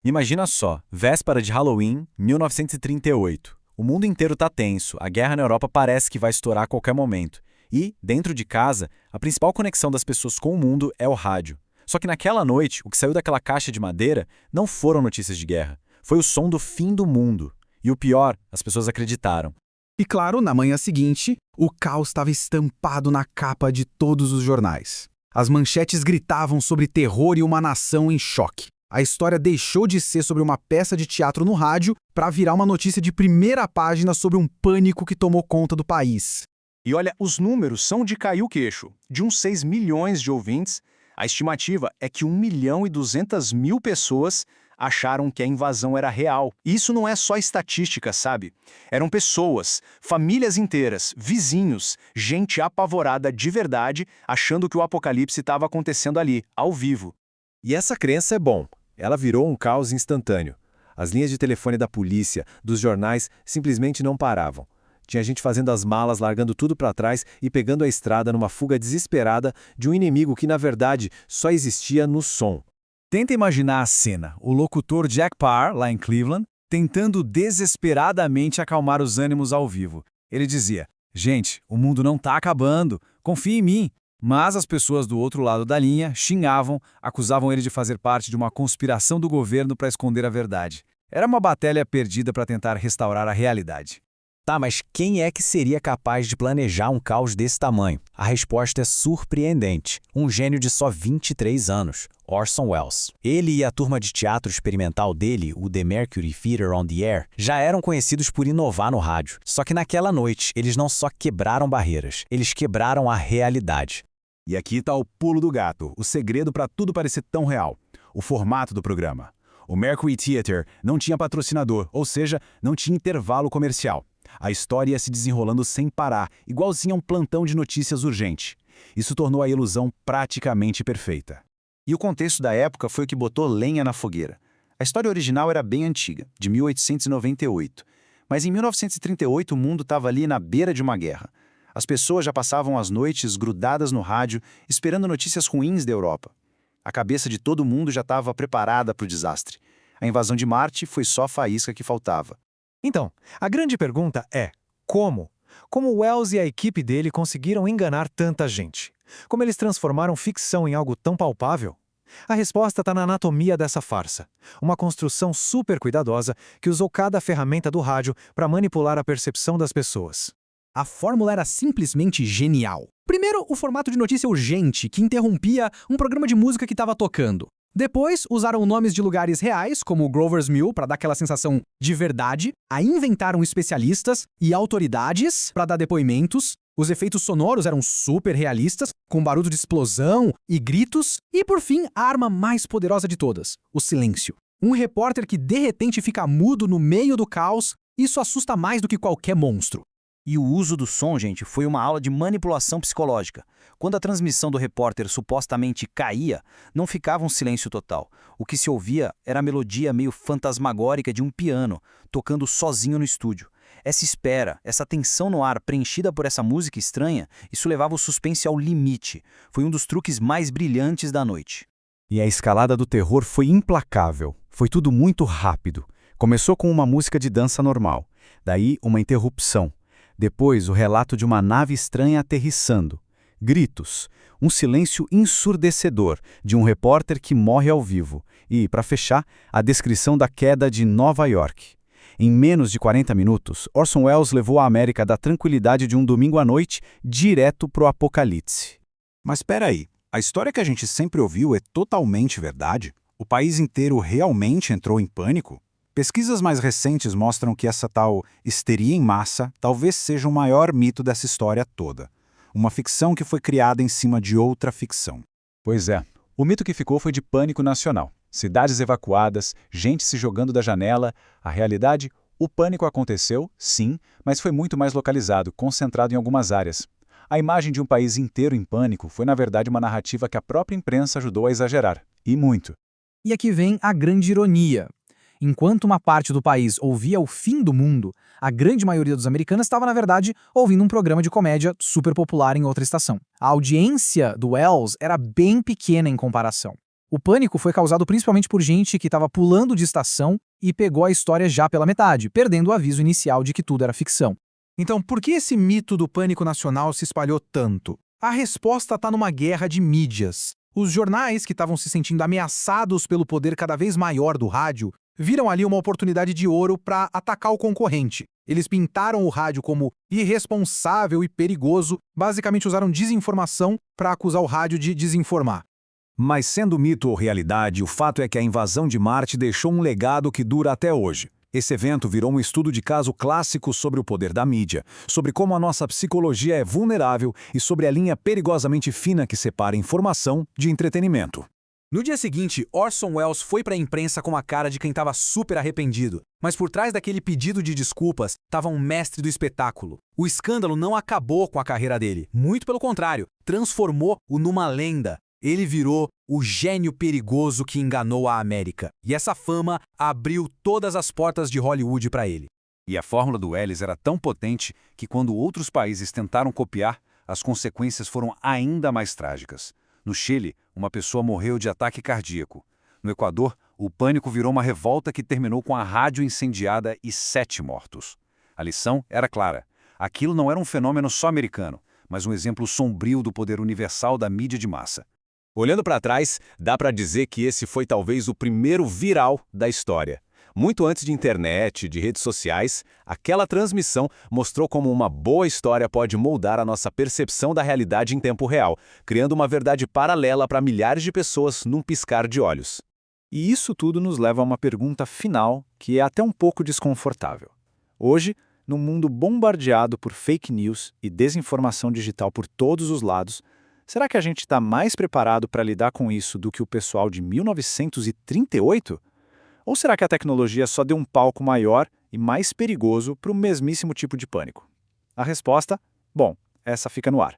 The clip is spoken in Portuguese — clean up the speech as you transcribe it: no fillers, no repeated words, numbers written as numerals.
Imagina só, véspera de Halloween, 1938. O mundo inteiro tá tenso, a guerra na Europa parece que vai estourar a qualquer momento. E, dentro de casa, a principal conexão das pessoas com o mundo é o rádio. Só que naquela noite, o que saiu daquela caixa de madeira não foram notícias de guerra. Foi o som do fim do mundo. E o pior, as pessoas acreditaram. E claro, na manhã seguinte, o caos estava estampado na capa de todos os jornais. As manchetes gritavam sobre terror e uma nação em choque. A história deixou de ser sobre uma peça de teatro no rádio para virar uma notícia de primeira página sobre um pânico que tomou conta do país. E olha, os números são de cair o queixo. De uns 6 milhões de ouvintes, a estimativa é que 1.200.000 pessoas acharam que a invasão era real. E isso não é só estatística, sabe? Eram pessoas, famílias inteiras, vizinhos, gente apavorada de verdade, achando que o apocalipse estava acontecendo ali, ao vivo. E essa crença é bom. Ela virou um caos instantâneo. As linhas de telefone da polícia, dos jornais, simplesmente não paravam. Tinha gente fazendo as malas, largando tudo para trás e pegando a estrada numa fuga desesperada de um inimigo que, na verdade, só existia no som. Tenta imaginar a cena, o locutor Jack Parr, lá em Cleveland, tentando desesperadamente acalmar os ânimos ao vivo. Ele dizia, gente, o mundo não tá acabando, confie em mim. Mas as pessoas do outro lado da linha xingavam, acusavam ele de fazer parte de uma conspiração do governo para esconder a verdade. Era uma batalha perdida para tentar restaurar a realidade. Tá, mas quem é que seria capaz de planejar um caos desse tamanho? A resposta é surpreendente. Um gênio de só 23 anos, Orson Welles. Ele e a turma de teatro experimental dele, o The Mercury Theatre on the Air, já eram conhecidos por inovar no rádio. Só que naquela noite, eles não só quebraram barreiras, eles quebraram a realidade. E aqui está o pulo do gato, o segredo para tudo parecer tão real. O formato do programa. O Mercury Theatre não tinha patrocinador, ou seja, não tinha intervalo comercial. A história ia se desenrolando sem parar, igualzinho a um plantão de notícias urgente. Isso tornou a ilusão praticamente perfeita. E o contexto da época foi o que botou lenha na fogueira. A história original era bem antiga, de 1898. Mas em 1938 o mundo estava ali na beira de uma guerra. As pessoas já passavam as noites grudadas no rádio, esperando notícias ruins da Europa. A cabeça de todo mundo já estava preparada para o desastre. A invasão de Marte foi só a faísca que faltava. Então, a grande pergunta é, como? Como Wells e a equipe dele conseguiram enganar tanta gente? Como eles transformaram ficção em algo tão palpável? A resposta está na anatomia dessa farsa. Uma construção super cuidadosa que usou cada ferramenta do rádio para manipular a percepção das pessoas. A fórmula era simplesmente genial. Primeiro, o formato de notícia urgente, que interrompia um programa de música que estava tocando. Depois, usaram nomes de lugares reais, como o Grover's Mill, para dar aquela sensação de verdade. Aí inventaram especialistas e autoridades para dar depoimentos. Os efeitos sonoros eram super realistas, com barulho de explosão e gritos. E, por fim, a arma mais poderosa de todas, o silêncio. Um repórter que de repente fica mudo no meio do caos, isso assusta mais do que qualquer monstro. E o uso do som, gente, foi uma aula de manipulação psicológica. Quando a transmissão do repórter supostamente caía, não ficava um silêncio total. O que se ouvia era a melodia meio fantasmagórica de um piano, tocando sozinho no estúdio. Essa espera, essa tensão no ar preenchida por essa música estranha, isso levava o suspense ao limite. Foi um dos truques mais brilhantes da noite. E a escalada do terror foi implacável. Foi tudo muito rápido. Começou com uma música de dança normal. Daí, uma interrupção. Depois, o relato de uma nave estranha aterrissando. Gritos. Um silêncio ensurdecedor de um repórter que morre ao vivo. E, para fechar, a descrição da queda de Nova York. Em menos de 40 minutos, Orson Welles levou a América da tranquilidade de um domingo à noite direto pro apocalipse. Mas espera aí, a história que a gente sempre ouviu é totalmente verdade? O país inteiro realmente entrou em pânico? Pesquisas mais recentes mostram que essa tal histeria em massa talvez seja o maior mito dessa história toda. Uma ficção que foi criada em cima de outra ficção. Pois é, o mito que ficou foi de pânico nacional. Cidades evacuadas, gente se jogando da janela. A realidade, o pânico aconteceu, sim, mas foi muito mais localizado, concentrado em algumas áreas. A imagem de um país inteiro em pânico foi, na verdade, uma narrativa que a própria imprensa ajudou a exagerar. E muito. E aqui vem a grande ironia. Enquanto uma parte do país ouvia o fim do mundo, a grande maioria dos americanos estava, na verdade, ouvindo um programa de comédia super popular em outra estação. A audiência do Wells era bem pequena em comparação. O pânico foi causado principalmente por gente que estava pulando de estação e pegou a história já pela metade, perdendo o aviso inicial de que tudo era ficção. Então, por que esse mito do pânico nacional se espalhou tanto? A resposta está numa guerra de mídias. Os jornais, que estavam se sentindo ameaçados pelo poder cada vez maior do rádio, viram ali uma oportunidade de ouro para atacar o concorrente. Eles pintaram o rádio como irresponsável e perigoso, basicamente usaram desinformação para acusar o rádio de desinformar. Mas sendo mito ou realidade, o fato é que a invasão de Marte deixou um legado que dura até hoje. Esse evento virou um estudo de caso clássico sobre o poder da mídia, sobre como a nossa psicologia é vulnerável e sobre a linha perigosamente fina que separa informação de entretenimento. No dia seguinte, Orson Welles foi para a imprensa com a cara de quem estava super arrependido. Mas por trás daquele pedido de desculpas estava um mestre do espetáculo. O escândalo não acabou com a carreira dele. Muito pelo contrário, transformou-o numa lenda. Ele virou o gênio perigoso que enganou a América. E essa fama abriu todas as portas de Hollywood para ele. E a fórmula do Welles era tão potente que quando outros países tentaram copiar, as consequências foram ainda mais trágicas. No Chile, uma pessoa morreu de ataque cardíaco. No Equador, o pânico virou uma revolta que terminou com a rádio incendiada e 7 mortos. A lição era clara. Aquilo não era um fenômeno só americano, mas um exemplo sombrio do poder universal da mídia de massa. Olhando para trás, dá para dizer que esse foi talvez o primeiro viral da história. Muito antes de internet, de redes sociais, aquela transmissão mostrou como uma boa história pode moldar a nossa percepção da realidade em tempo real, criando uma verdade paralela para milhares de pessoas num piscar de olhos. E isso tudo nos leva a uma pergunta final que é até um pouco desconfortável. Hoje, num mundo bombardeado por fake news e desinformação digital por todos os lados, será que a gente está mais preparado para lidar com isso do que o pessoal de 1938? Ou será que a tecnologia só deu um palco maior e mais perigoso para o mesmíssimo tipo de pânico? A resposta? Bom, essa fica no ar.